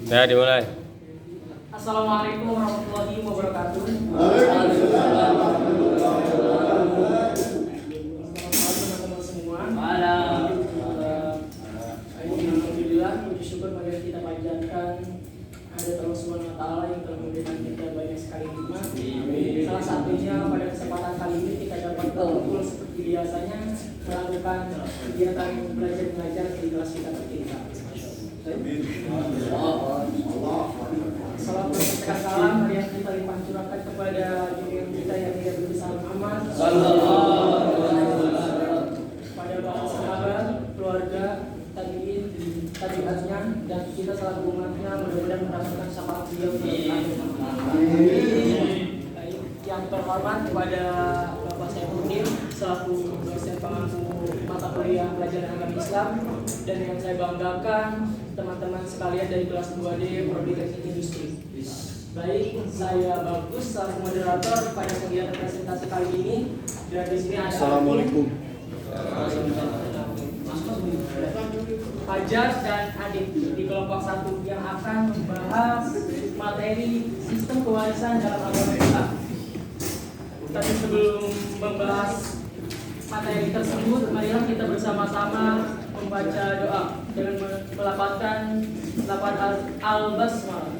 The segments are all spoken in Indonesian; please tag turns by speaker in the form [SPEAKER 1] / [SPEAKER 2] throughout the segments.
[SPEAKER 1] Ya, dimulai.
[SPEAKER 2] Assalamualaikum warahmatullahi wabarakatuh. Teman-teman semua. Alhamdulillah, puji syukur pada kita panjatkan ada Allah Subhanahu wa taala yang telah memberikan kita banyak sekali nikmat. Salah satunya pada kesempatan kali ini kita dapat berkumpul seperti biasanya melakukan kegiatan belajar mengajar di kelas kita bertiga. Salam berkat salam yang kita limpah curahkan kepada junjungan kita yang tidak berbesar amat. Pada para sahabat, keluarga, tabiin, tabiatnya, dan kita selaku umatnya mudah-mudahan mendapatkan syafaat beliau. Yang terhormat kepada Bapak Saifuddin selaku dosen pengampu mata kuliah pelajaran agama Islam, dan yang saya banggakan teman-teman sekalian dari kelas 2D Prodi Teknik Industri. Baik, saya Bagus selaku moderator pada kegiatan presentasi kali ini, dan di sini ada
[SPEAKER 3] Assalamualaikum.
[SPEAKER 2] Fajar dan Adit di kelompok 1 yang akan membahas materi sistem kewarisan dalam agama Islam. Tapi sebelum membahas materi tersebut, marilah kita bersama-sama membaca doa dengan melafalkan lafaz al-basmalah.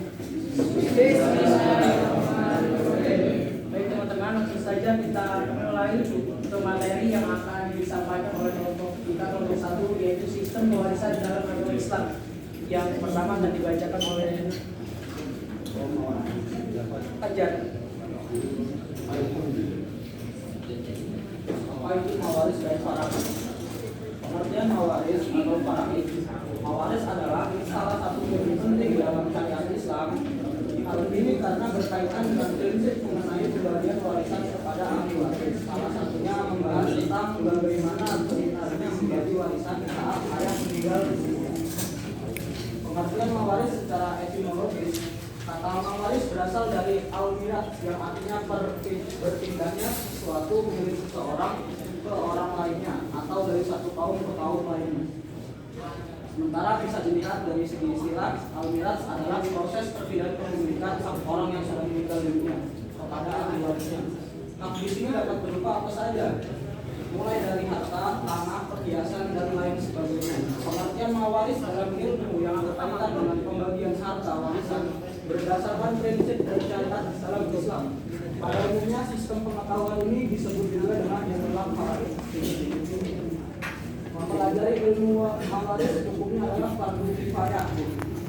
[SPEAKER 2] Baik teman-teman, langsung saja kita mulai untuk materi yang akan disampaikan oleh kelompok kita kelompok 1, yaitu sistem kewarisan dalam agama Islam. Yang pertama akan dibacakan oleh Fajar.
[SPEAKER 4] Apa itu mawaris dan faraid? Pengertian mawaris atau faraid. Mawaris adalah salah satu poin penting dalam syariat Islam. Hal ini karena berkaitan dengan prinsip mengenai pembagian warisan kepada ahli waris. Salah satunya membahas tentang bagaimana sebenarnya membagi warisan saat ayah meninggal dunia. Pengertian mawaris secara etimologis. Kata mawaris berasal dari al-miras yang artinya berpindahnya sesuatu milik seseorang ke orang lainnya atau dari satu kaum ke kaum lainnya. Sementara bisa dilihat dari segi istilah, al-miras adalah proses perpindahan kepemilikan orang yang sudah meninggal dunia kepada ahli warisnya. Nah, di sini dapat berupa apa saja, mulai dari harta, tanah, perhiasan, dan lain sebagainya. Pengertian mawaris dalam ilmu yang berkaitan dengan pembagian harta warisan berdasarkan prinsip dan syariat dalam Islam. Pada umumnya sistem pengetahuan ini disebut juga dengan yang dalam faraid. Mempelajari ilmu mawaris hukumnya adalah fardu kifayah.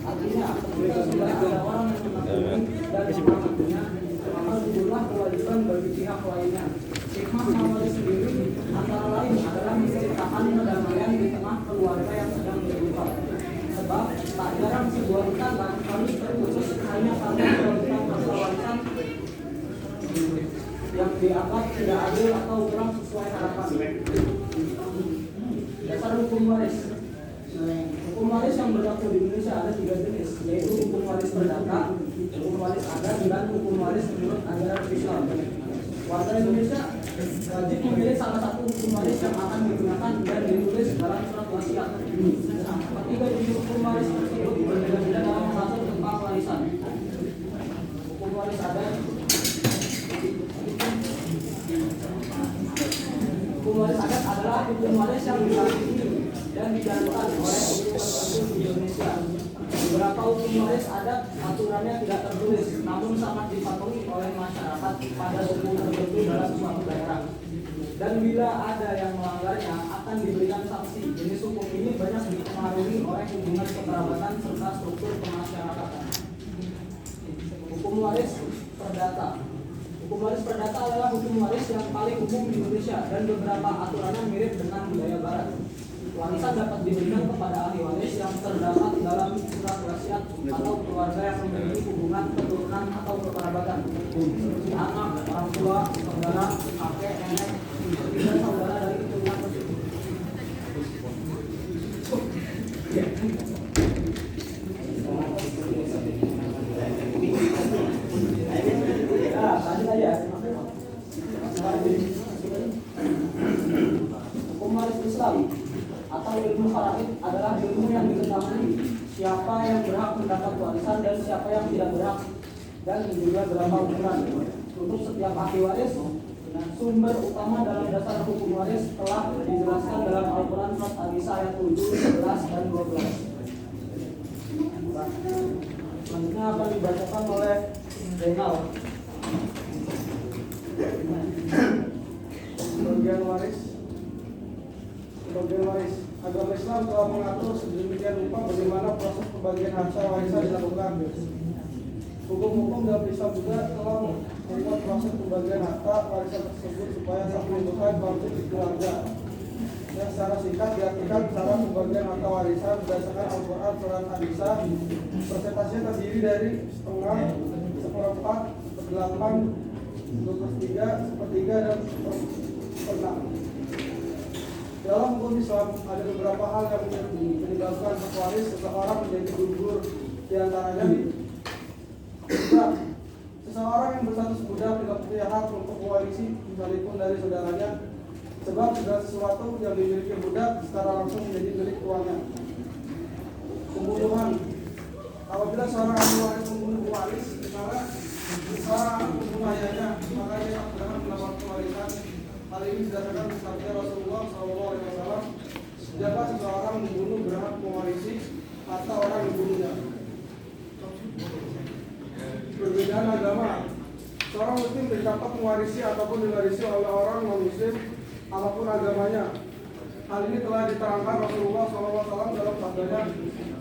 [SPEAKER 4] Artinya, ketika sudah ada orang yang mengetahui dan mengamalkannya, maka tidurlah kewajiban bagi pihak lainnya. Hikmah mawaris sendiri antara lain adalah menciptakan kedamaian di tengah keluarga yang sedang berduka. Sebab tak jarang sebuah tetangga harus terputus hanya karena kewajiban harta warisan yang dianggap tidak adil atau kurang sesuai harapan. Dasar hukum waris. Hukum waris yang berlaku di Indonesia ada 3 jenis, yaitu hukum waris perdata, hukum waris adat, dan hukum waris menurut ajaran Islam. Warga Indonesia wajib memilih salah satu hukum waris yang akan digunakan dan ditulis dalam surat wasiat. Ketiga jenis hukum waris tersebut berbeda-beda dalam mengatur tentang warisan. Hukum waris adat. Hukum waris adat adalah hukum waris yang dilakoni dan dijalankan oleh suku tertentu di Indonesia. Beberapa hukum waris adat aturannya tidak tertulis, namun sangat dipatuhi oleh masyarakat pada suku tertentu dalam suatu daerah. Dan bila ada yang melanggarnya akan diberikan sanksi. Jenis hukum ini banyak dipengaruhi oleh hubungan kekerabatan serta struktur kemasyarakatan. Hukum waris perdata. Hukum waris perdata adalah hukum waris yang paling umum di Indonesia dan beberapa aturannya mirip dengan budaya Barat. Warisan dapat diberikan kepada ahli waris yang terdapat dalam surat wasiat atau keluarga yang memiliki hubungan keturunan atau kekerabatan, seperti anak, orang tua, saudara, kakek, nenek, dan saudara dari keturunan tersebut. Lanjut aja. Hukum waris Islam atau ilmu faraid adalah ilmu yang diketahui siapa yang berhak mendapat warisan dan siapa yang tidak berhak, dan juga berapa ukuran. Untuk setiap ahli waris, sumber utama dalam dasar hukum waris telah dijelaskan dalam Al-Quran surat An-Nisa ayat 7, 11, dan 12. Selanjutnya akan dibacakan oleh Renal.
[SPEAKER 3] Pembagian waris. Agama Islam telah mengatur sedemikian rupa bagaimana proses pembagian harta warisan dilakukan. Hukum-hukum dalam Islam juga telah membuat proses pembagian harta warisan tersebut supaya tak menimbulkan konflik di keluarga. Yang secara singkat diartikan cara pembagian harta warisan berdasarkan Al-Quran surat An-Nisa. Persentasenya terdiri dari setengah, seperempat, seperdelapan, 2/3, sepertiga, dan seperenam. Dalam hukum Islam ada beberapa hal yang menyebabkan hak waris seseorang menjadi gugur. Di antaranya budak. Seseorang yang berstatus budak tidak punya hak untuk mewarisi sekalipun dari saudaranya, sebab segala sesuatu yang dimiliki budak secara langsung menjadi milik tuannya. Pembunuhan. Apabila seorang ahli waris membunuh pewaris, misalnya seorang anak membunuh ayahnya, maka dia tak berhak mendapatkan warisan. Hal ini berdasarkan sabda Rasulullah SAW, jika seseorang membunuh berhak mewarisi harta orang yang membunuhnya. Perbedaan agama. Seorang muslim tidak dapat mewarisi ataupun diwarisi oleh orang non-muslim apapun agamanya. Hal ini telah diterangkan Rasulullah SAW dalam sabdanya,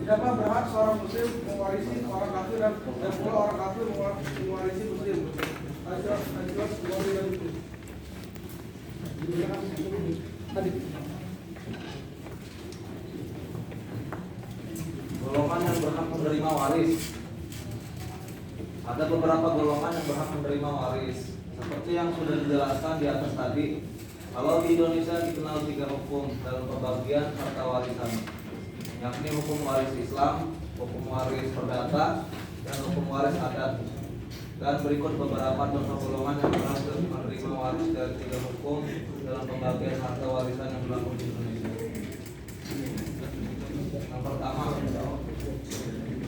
[SPEAKER 3] tidaklah berhak seorang muslim mewarisi orang kafir dan pula orang kafir mewarisi muslim. Al-Quran Bukhari dan Muslim.
[SPEAKER 5] Golongan yang berhak menerima waris. Ada beberapa golongan yang berhak menerima waris, seperti yang sudah dijelaskan di atas tadi. Kalau di Indonesia dikenal 3 hukum dalam pembagian harta warisan, yakni hukum waris Islam, hukum waris perdata, dan hukum waris adat. Dan berikut beberapa contoh golongan yang berhak menerima waris dari 3 hukum dalam pembagian harta warisan yang berlaku di Indonesia. Yang pertama,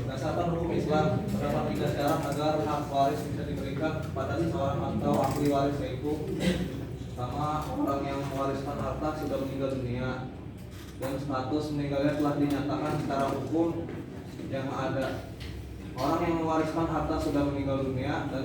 [SPEAKER 5] berdasarkan hukum Islam terdapat 3 syarat agar hak waris bisa diberikan kepada seseorang atau ahli waris, yaitu pertama, orang yang mewariskan harta sudah meninggal dunia dan status meninggalnya telah dinyatakan secara hukum yang ada. Orang yang mewariskan harta sudah meninggal dunia dan